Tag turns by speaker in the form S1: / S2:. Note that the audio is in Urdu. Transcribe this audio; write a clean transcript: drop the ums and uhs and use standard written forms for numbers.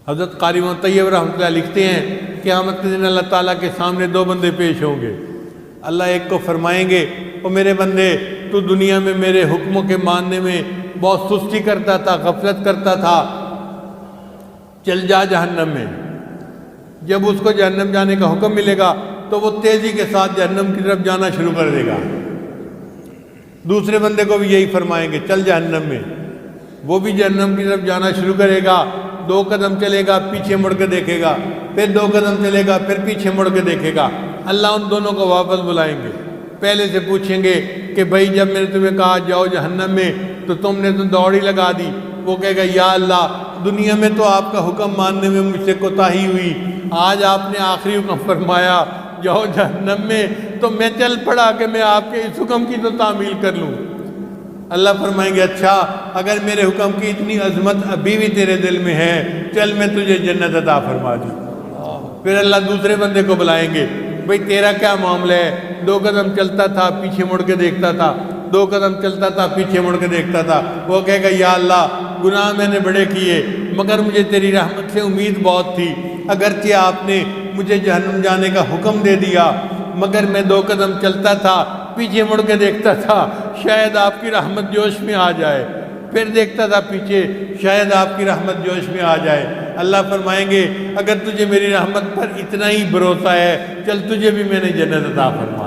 S1: حضرت قاری طیب رحمۃ اللہ لکھتے ہیں قیامت کے دن اللہ تعالیٰ کے سامنے دو بندے پیش ہوں گے۔ اللہ ایک کو فرمائیں گے او میرے بندے تو دنیا میں میرے حکموں کے ماننے میں بہت سستی کرتا تھا، غفلت کرتا تھا، چل جا جہنم میں۔ جب اس کو جہنم جانے کا حکم ملے گا تو وہ تیزی کے ساتھ جہنم کی طرف جانا شروع کر دے گا۔ دوسرے بندے کو بھی یہی فرمائیں گے چل جہنم میں، وہ بھی جہنم کی طرف جانا شروع کرے گا، 2 قدم چلے گا پیچھے مڑ کے دیکھے گا، پھر 2 قدم چلے گا پھر پیچھے مڑ کے دیکھے گا۔ اللہ ان دونوں کو واپس بلائیں گے، پہلے سے پوچھیں گے کہ بھائی جب میں نے تمہیں کہا جاؤ جہنم میں تو تم نے تو دوڑی لگا دی۔ وہ کہے گا یا اللہ دنیا میں تو آپ کا حکم ماننے میں مجھ سے کوتاہی ہوئی، آج آپ نے آخری حکم فرمایا جاؤ جہنم میں تو میں چل پڑا کہ میں آپ کے اس حکم کی تو تعمیل کر لوں۔ اللہ فرمائیں گے اچھا اگر میرے حکم کی اتنی عظمت ابھی بھی تیرے دل میں ہے چل میں تجھے جنت عطا فرما دوں۔ پھر اللہ دوسرے بندے کو بلائیں گے بھئی تیرا کیا معاملہ ہے؟ 2 قدم چلتا تھا پیچھے مڑ کے دیکھتا تھا، 2 قدم چلتا تھا پیچھے مڑ کے دیکھتا تھا۔ وہ کہے گا یا اللہ گناہ میں نے بڑے کیے مگر مجھے تیری رحمت سے امید بہت تھی، اگرچہ آپ نے مجھے جہنم جانے کا حکم دے دیا مگر میں 2 قدم چلتا تھا پیچھے مڑ کے دیکھتا تھا شاید آپ کی رحمت جوش میں آ جائے، پھر دیکھتا تھا پیچھے شاید آپ کی رحمت جوش میں آ جائے۔ اللہ فرمائیں گے اگر تجھے میری رحمت پر اتنا ہی بھروسہ ہے چل تجھے بھی میں نے جنت عطا فرما